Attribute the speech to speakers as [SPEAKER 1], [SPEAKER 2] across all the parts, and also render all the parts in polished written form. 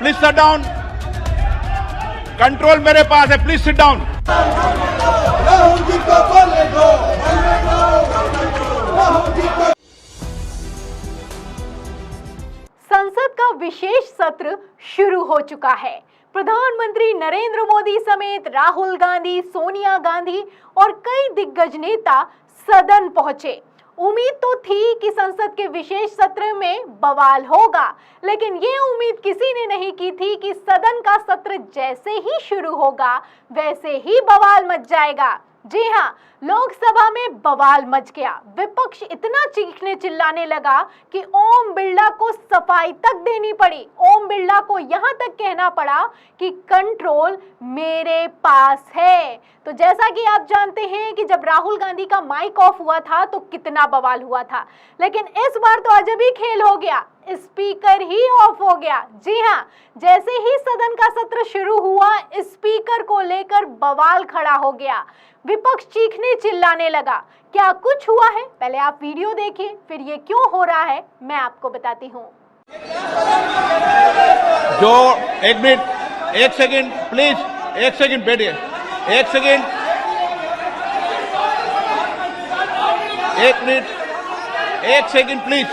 [SPEAKER 1] Please sit down. Control मेरे पास है, please sit down.
[SPEAKER 2] संसद का विशेष सत्र शुरू हो चुका है। प्रधानमंत्री नरेंद्र मोदी समेत राहुल गांधी, सोनिया गांधी और कई दिग्गज नेता सदन पहुंचे। उम्मीद तो थी कि संसद के विशेष सत्र में बवाल होगा, लेकिन ये उम्मीद किसी ने नहीं की थी कि सदन का सत्र जैसे ही शुरू होगा वैसे ही बवाल मच जाएगा। जी हाँ, लोकसभा में बवाल मच गया। विपक्ष इतना चीखने चिल्लाने लगा कि ओम बिरला को सफाई तक देनी पड़ी। ओम बिरला को यहाँ तक कहना पड़ा कि कंट्रोल मेरे पास है। तो जैसा कि आप जानते हैं कि जब राहुल गांधी का माइक ऑफ हुआ था तो कितना बवाल हुआ था, लेकिन इस बार तो अजब ही खेल हो गया, स्पीकर ही ऑफ हो गया। जी हाँ, जैसे ही सदन का सत्र शुरू हुआ, स्पीकर को लेकर बवाल खड़ा हो गया। विपक्ष चीखने चिल्लाने लगा। क्या कुछ हुआ है, पहले आप वीडियो देखिए, फिर ये क्यों हो रहा है मैं आपको बताती हूँ।
[SPEAKER 1] जो एक मिनट, एक सेकंड प्लीज, एक सेकंड बैठिए, एक सेकंड, एक मिनट, एक सेकंड प्लीज,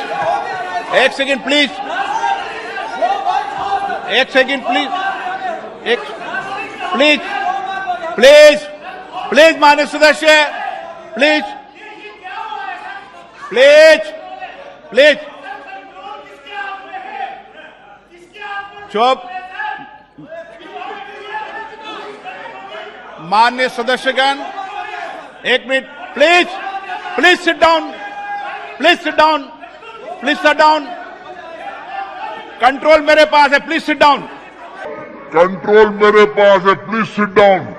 [SPEAKER 1] एक सेकंड प्लीज, एक सेकंड प्लीज, एक प्लीज प्लीज प्लीज माननीय सदस्य, प्लीज प्लीज प्लीज चुप। माननीय सदस्यगण, एक minute, please please sit down, please sit down, please sit down. Control मेरे पास है, प्लीज सिट डाउन।
[SPEAKER 3] कंट्रोल मेरे पास है, प्लीज सिट डाउन।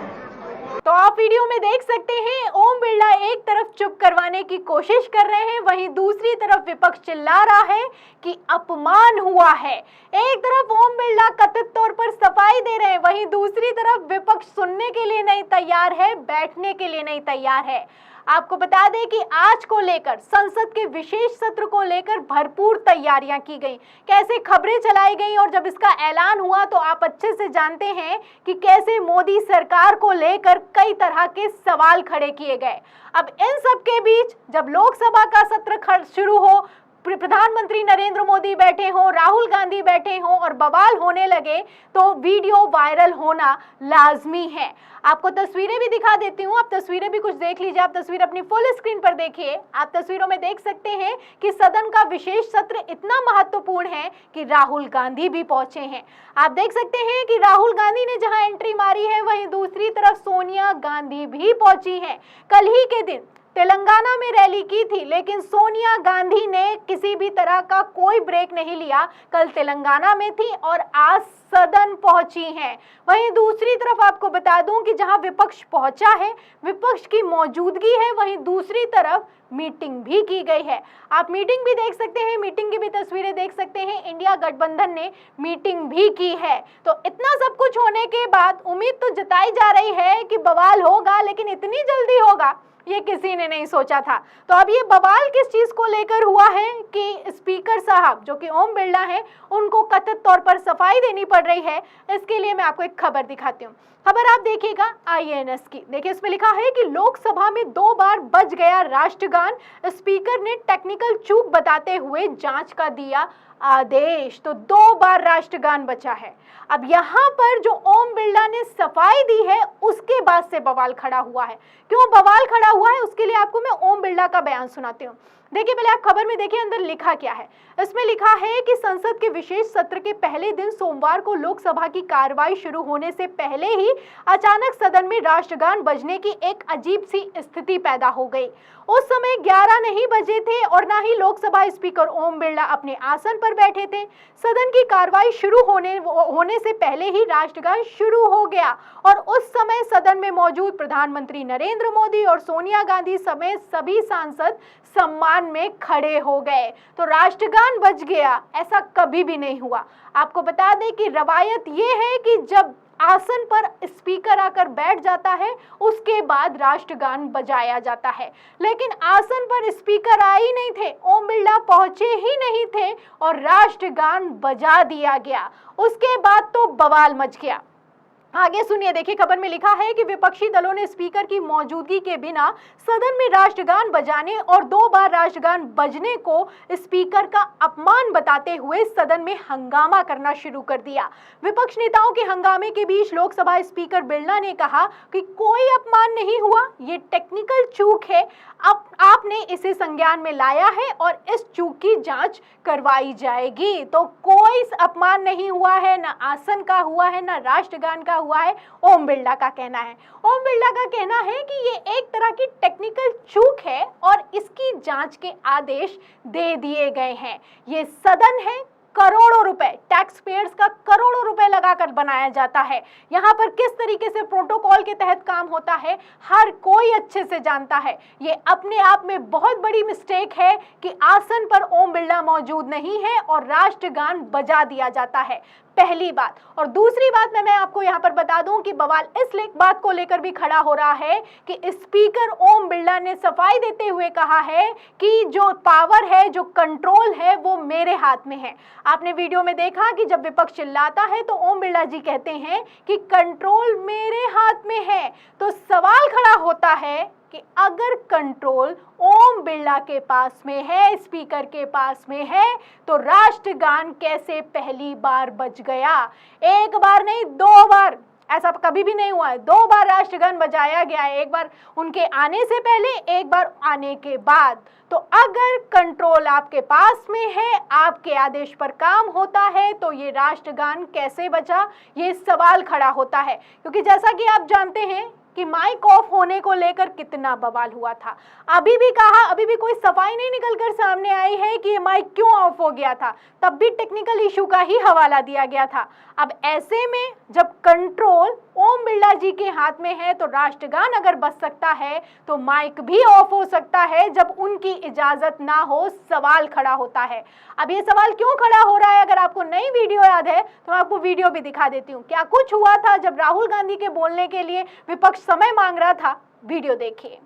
[SPEAKER 2] तो आप वीडियो में देख सकते हैं, ओम बिरला एक तरफ चुप करवाने की कोशिश कर रहे हैं, वहीं दूसरी तरफ विपक्ष चिल्ला रहा है कि अपमान हुआ है। एक तरफ ओम बिरला कथित तौर पर सफाई दे रहे हैं, वहीं दूसरी तरफ विपक्ष सुनने के लिए नहीं तैयार है, बैठने के लिए नहीं तैयार है। आपको बता दें कि आज को लेकर, संसद के विशेष सत्र को लेकर भरपूर तैयारियां की गई, कैसे खबरें चलाई गई, और जब इसका ऐलान हुआ तो आप अच्छे से जानते हैं कि कैसे मोदी सरकार को लेकर कई तरह के सवाल खड़े किए गए। अब इन सब के बीच जब लोकसभा का सत्र शुरू हो, प्रधानमंत्री नरेंद्र मोदी बैठे हों, राहुल गांधी बैठे हों और बवाल होने लगे, तो वीडियो वायरल होना लाजमी है। आपको तस्वीरें भी दिखा देती हूँ, आप तस्वीरें भी कुछ देख लीजिए। आप तस्वीर अपनी फुल स्क्रीन पर देखिए। आप तस्वीरों में देख सकते हैं कि सदन का विशेष सत्र इतना महत्वपूर्ण है कि राहुल गांधी भी पहुंचे हैं। आप देख सकते हैं कि राहुल गांधी ने जहां एंट्री मारी है, वहीं दूसरी तरफ सोनिया गांधी भी पहुंची हैं। कल ही के दिन तेलंगाना में रैली की थी, लेकिन सोनिया गांधी ने किसी भी तरह का कोई ब्रेक नहीं लिया। कल तेलंगाना में थी और आज सदन पहुंची हैं। वहीं दूसरी तरफ आपको बता दूं कि जहां विपक्ष पहुंचा है, विपक्ष की मौजूदगी है, वहीं दूसरी तरफ मीटिंग भी की गई है। आप मीटिंग भी देख सकते हैं, मीटिंग की भी तस्वीरें देख सकते हैं। इंडिया गठबंधन ने मीटिंग भी की है। तो इतना सब कुछ होने के बाद उम्मीद तो जताई जा रही है कि बवाल होगा, लेकिन इतनी जल्दी होगा ये किसी ने नहीं सोचा था। तो अब ये बवाल किस चीज को लेकर हुआ है कि स्पीकर साहब, जो कि ओम बिरला हैं, उनको कथित तौर पर सफाई देनी पड़ रही है। इसके लिए मैं आपको एक खबर दिखाती हूँ। खबर आप देखिएगा IANS की। देखिए, इसमें लिखा है कि लोकसभा में 2 बार बज गया राष्ट्रगान, स्पीकर ने टेक्निकल चूक बताते हुए जांच का दिया आदेश। तो 2 बार राष्ट्रगान बचा है। अब यहाँ पर जो ओम बिरला ने सफाई दी है, उसके बाद से बवाल खड़ा हुआ है। क्यों बवाल खड़ा हुआ है, उसके लिए आपको मैं ओम बिरला का बयान सुनाती हूँ। देखिए, पहले आप खबर में देखिए अंदर लिखा क्या है। इसमें लिखा है कि संसद के विशेष सत्र के पहले दिन सोमवार को लोकसभा की कार्रवाई शुरू होने से पहले ही अचानक सदन में राष्ट्रगान बजने की एक अजीब सी स्थिति पैदा हो गई। उस समय 11 नहीं बजे थे और ना ही लोकसभा स्पीकर ओम बिरला अपने आसन पर बैठे थे। सदन की कार्रवाई शुरू होने से पहले ही राष्ट्रगान शुरू हो गया और उस समय सदन में मौजूद प्रधानमंत्री नरेंद्र मोदी और सोनिया गांधी समेत सभी सांसद सम्मान में खड़े हो गए। तो राष्ट्रगान बज गया, ऐसा कभी भी नहीं हुआ। आपको बता दें कि रवायत ये है कि जब आसन पर स्पीकर आकर बैठ जाता है, उसके बाद राष्ट्रगान बजाया जाता है। लेकिन आसन पर स्पीकर आ ही नहीं थे, ओम बिरला पहुंचे ही नहीं थे और राष्ट्रगान बजा दिया गया। उसके बाद तो बवाल मच गया। आगे सुनिए, देखिए खबर में लिखा है कि विपक्षी दलों ने स्पीकर की मौजूदगी के बिना सदन में राष्ट्रगान बजाने और 2 बार राष्ट्रगान बजने को स्पीकर का अपमान बताते हुए सदन में हंगामा करना शुरू कर दिया। विपक्ष नेताओं के हंगामे के बीच लोकसभा स्पीकर बिरला ने कहा कि कोई अपमान नहीं हुआ, ये टेक्निकल चूक है, अब आपने इसे संज्ञान में लाया है और इस चूक की जांच करवाई जाएगी। तो कोई अपमान नहीं हुआ है, ना आसन का हुआ है, ना राष्ट्रगान का हुआ है, ओम बिरला का कहना है। ओम बिरला का कहना है कि ये एक तरह की टेक्निकल चूक है और इसकी जांच के आदेश दे दिए गए हैं। ये सदन है, करोड़ों रुपए, टैक्स पेयर्स का करोड़ों रुपए लगाकर बनाया जाता है। यहाँ पर किस तरीके से प्रोटोकॉल के तहत काम होता है हर कोई अच्छे से जानता है। ये अपने आप में बहुत बड़ी मिस्टेक है कि आसन पर ओम बिरला मौजूद नहीं है और राष्ट्रगान बजा दिया जाता है, पहली बात। और दूसरी बात मैं आपको यहाँ पर बता दूं कि बवाल इस बात को लेकर भी खड़ा हो रहा है कि स्पीकर ओम बिरला ने सफाई देते हुए कहा है कि जो पावर है, जो कंट्रोल है, वो मेरे हाथ में है। आपने वीडियो में देखा कि जब विपक्ष चिल्लाता है तो ओम बिरला जी कहते हैं कि कंट्रोल मेरे हाथ में है। तो सवाल खड़ा होता है कि अगर कंट्रोल ओम बिरला के पास में है, स्पीकर के पास में है, तो राष्ट्रगान कैसे पहली बार बज गया? एक बार नहीं, 2 बार, ऐसा कभी भी नहीं हुआ है। 2 बार राष्ट्रगान बजाया गया है, एक बार उनके आने से पहले, एक बार आने के बाद। तो अगर कंट्रोल आपके पास में है, आपके आदेश पर काम होता है, तो ये राष्ट्रगान कैसे बचा, ये सवाल खड़ा होता है। क्योंकि जैसा कि आप जानते हैं कि माइक ऑफ होने को लेकर कितना बवाल हुआ था। अभी भी कोई सफाई नहीं निकलकर सामने आई है कि ये माइक क्यों ऑफ हो गया था, तब भी टेक्निकल इशू का ही हवाला दिया गया था। अब ऐसे में जब कंट्रोल ओम बिरला जी के हाथ में है, तो राष्ट्रगान अगर बज सकता है तो माइक भी ऑफ हो सकता है जब उनकी इजाजत ना हो। सवाल खड़ा होता है। अब ये सवाल क्यों खड़ा हो रहा है, अगर आपको नई वीडियो याद है तो मैं आपको वीडियो भी दिखा देती हूँ। क्या कुछ हुआ था जब राहुल गांधी के बोलने के लिए विपक्ष समय मांग रहा था, वीडियो देखिए।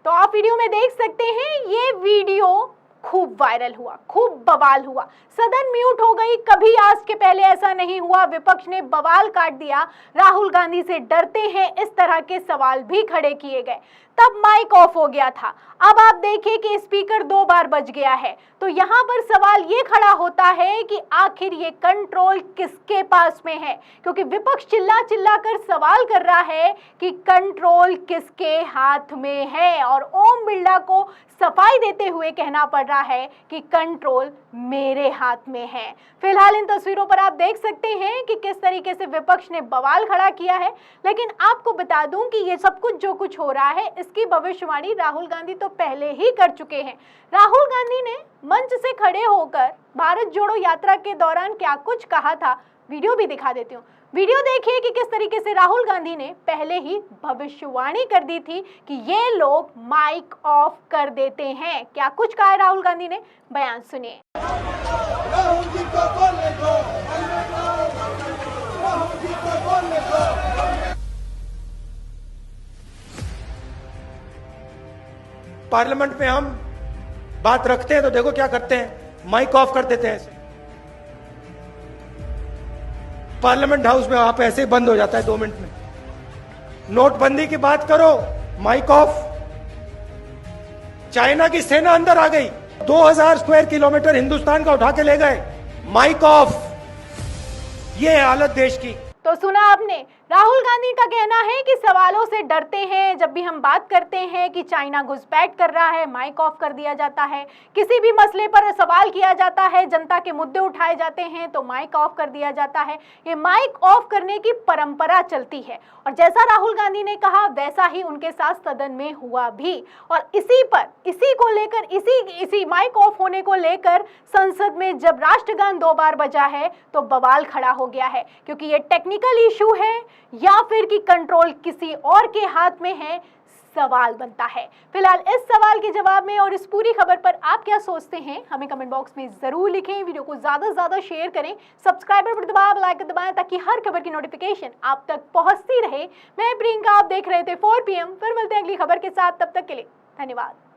[SPEAKER 2] तो आप वीडियो में देख सकते हैं, ये वीडियो खूब वायरल हुआ, खूब बवाल हुआ, सदन म्यूट हो गई। कभी आज के पहले ऐसा नहीं हुआ। विपक्ष ने बवाल काट दिया, राहुल गांधी से डरते हैं, इस तरह के सवाल भी खड़े किए गए। तब माइक ऑफ हो गया था। अब आप देखिए कि स्पीकर 2 बार बज गया है। तो यहाँ पर सवाल ये खड़ा होता है कि आखिर ये कंट्रोल किसके पास में है, क्योंकि विपक्ष चिल्ला चिल्ला कर सवाल कर रहा है कि कंट्रोल किसके हाथ में है, और ओम बिरला को सफाई देते हुए कहना पड़ रहा है कि कंट्रोल मेरे हाथ में है। फिलहाल इन तस्वीरों पर आप देख सकते हैं कि किस तरीके से विपक्ष ने बवाल खड़ा किया है। लेकिन आपको बता दूं कि ये सब कुछ जो कुछ हो रहा है, इसकी भविष्यवाणी राहुल गांधी तो पहले ही कर चुके हैं। राहुल गांधी ने मंच से खड़े होकर भारत जोड़ो यात्रा के दौरान क्या कुछ कहा था, वीडियो भी दिखा देती हूँ। वीडियो देखिए कि किस तरीके से राहुल गांधी ने पहले ही भविष्यवाणी कर दी थी कि ये लोग माइक ऑफ कर देते हैं। क्या कुछ कहा है राहुल गांधी ने, बयान सुनिए।
[SPEAKER 4] पार्लियामेंट में हम बात रखते हैं तो देखो क्या करते हैं, माइक ऑफ कर देते हैं ऐसे। पार्लियामेंट हाउस में आप ऐसे ही बंद हो जाता है 2 मिनट में। नोटबंदी की बात करो, माइक ऑफ। चाइना की सेना अंदर आ गई, 2000 स्क्वायर किलोमीटर हिंदुस्तान का उठा के ले गए, माइक ऑफ। ये है हालत देश की।
[SPEAKER 2] तो सुना आपने, राहुल गांधी का कहना है कि सवालों से डरते हैं। जब भी हम बात करते हैं कि चाइना घुसपैठ कर रहा है, माइक ऑफ कर दिया जाता है। किसी भी मसले पर सवाल किया जाता है, जनता के मुद्दे उठाए जाते हैं, तो माइक ऑफ कर दिया जाता है। ये माइक ऑफ करने की परंपरा चलती है, और जैसा राहुल गांधी ने कहा वैसा ही उनके साथ सदन में हुआ भी। और इसी को लेकर, इसी माइक ऑफ होने को लेकर संसद में जब राष्ट्रगान 2 बार बजा है तो बवाल खड़ा हो गया है, क्योंकि ये टेक्निकल इशू है या फिर कि कंट्रोल किसी और के हाथ में है। सवाल बनता है। फिलहाल इस सवाल के जवाब में और इस पूरी खबर पर आप क्या सोचते हैं, हमें कमेंट बॉक्स में जरूर लिखें। वीडियो को ज्यादा से ज्यादा शेयर करें, सब्सक्राइबर पर दबाएं, बेल आइकन दबाएं ताकि हर खबर की नोटिफिकेशन आप तक पहुंचती रहे। मैं प्रियंका, आप देख रहे थे 4 PM। फिर मिलते हैं अगली खबर के साथ, तब तक के लिए धन्यवाद।